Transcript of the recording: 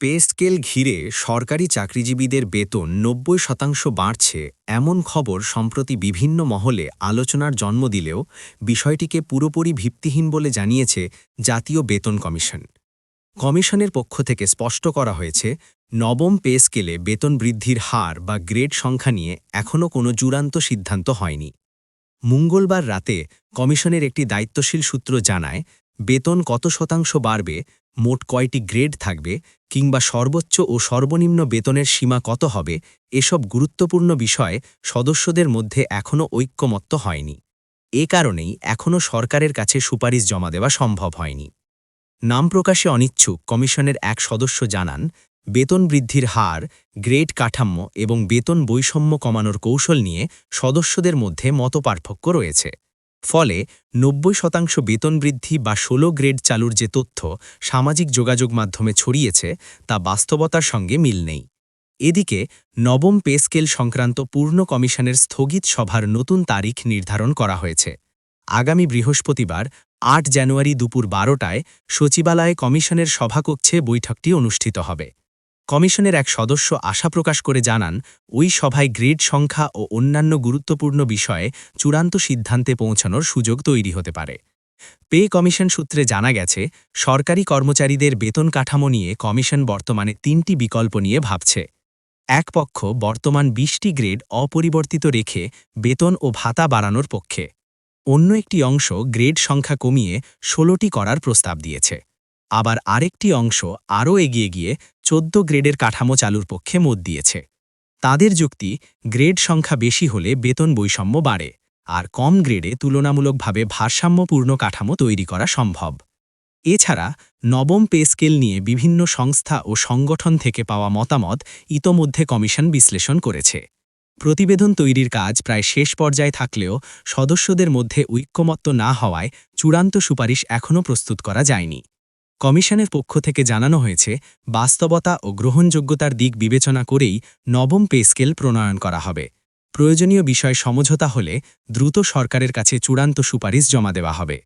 Pay scale ঘিরে সরকারি চাকরিজীবীদের বেতন ৯০% বাড়ছে এমন খবর সম্প্রতি বিভিন্ন মহলে আলোচনার জন্ম দিলেও বিষয়টিকে পুরোপুরি ভিত্তিহীন বলে জানিয়েছে জাতীয় বেতন কমিশন। কমিশনের পক্ষ থেকে স্পষ্ট করা হয়েছে, নবম পে স্কেলে বেতন বৃদ্ধির হার বা গ্রেড সংখ্যা নিয়ে এখনও কোনো চূড়ান্ত সিদ্ধান্ত হয়নি। মঙ্গলবার রাতে কমিশনের একটি দায়িত্বশীল সূত্র জানায়, বেতন কত শতাংশ বাড়বে, মোট কয়টি গ্রেড থাকবে, কিংবা সর্বোচ্চ ও সর্বনিম্ন বেতনের সীমা কত হবে, এসব গুরুত্বপূর্ণ বিষয়ে সদস্যদের মধ্যে এখনও ঐক্যমত্য হয়নি। এ কারণেই এখনও সরকারের কাছে সুপারিশ জমা দেওয়া সম্ভব হয়নি। নাম প্রকাশে অনিচ্ছুক কমিশনের এক সদস্য জানান, বেতন বৃদ্ধির হার, গ্রেড কাঠামো এবং বেতন বৈষম্য কমানোর কৌশল নিয়ে সদস্যদের মধ্যে মতপার্থক্য রয়েছে। ফলে ৯০% বেতন বৃদ্ধি বা ১৬ গ্রেড চালুর যে তথ্য সামাজিক যোগাযোগ মাধ্যমে ছড়িয়েছে তা বাস্তবতার সঙ্গে মিল নেই। এদিকে নবম পে স্কেল সংক্রান্ত পূর্ণ কমিশনের স্থগিত সভার নতুন তারিখ নির্ধারণ করা হয়েছে। আগামী বৃহস্পতিবার ৮ জানুয়ারি দুপুর ১২টায় সচিবালয়ে কমিশনের সভাকক্ষে বৈঠকটি অনুষ্ঠিত হবে। কমিশনের এক সদস্য আশা প্রকাশ করে জানান, ওই সভায় গ্রেড সংখ্যা ও অন্যান্য গুরুত্বপূর্ণ বিষয়ে চূড়ান্ত সিদ্ধান্তে পৌঁছানোর সুযোগ তৈরি হতে পারে। পে কমিশন সূত্রে জানা গেছে, সরকারি কর্মচারীদের বেতন কাঠামো নিয়ে কমিশন বর্তমানে ৩টি বিকল্প নিয়ে ভাবছে। এক পক্ষ বর্তমান ২০টি গ্রেড অপরিবর্তিত রেখে বেতন ও ভাতা বাড়ানোর পক্ষে। অন্য একটি অংশ গ্রেড সংখ্যা কমিয়ে ১৬টি করার প্রস্তাব দিয়েছে। আবার আরেকটি অংশ আরও এগিয়ে গিয়ে ১৪ গ্রেডের কাঠামো চালুর পক্ষে মত দিয়েছে। তাদের যুক্তি, গ্রেড সংখ্যা বেশি হলে বেতন বৈষম্য বাড়ে, আর কম গ্রেডে তুলনামূলকভাবে ভারসাম্যপূর্ণ কাঠামো তৈরি করা সম্ভব। এছাড়া নবম পে স্কেল নিয়ে বিভিন্ন সংস্থা ও সংগঠন থেকে পাওয়া মতামত ইতোমধ্যে কমিশন বিশ্লেষণ করেছে। প্রতিবেদন তৈরির কাজ প্রায় শেষ পর্যায়ে থাকলেও সদস্যদের মধ্যে ঐক্যমত্য না হওয়ায় চূড়ান্ত সুপারিশ এখনও প্রস্তুত করা যায়নি। কমিশনের পক্ষ থেকে জানানো হয়েছে, বাস্তবতা ও গ্রহণযোগ্যতার দিক বিবেচনা করেই নবম পে স্কেল প্রণয়ন করা হবে। প্রয়োজনীয় বিষয় সমঝোতা হলে দ্রুত সরকারের কাছে চূড়ান্ত সুপারিশ জমা দেওয়া হবে।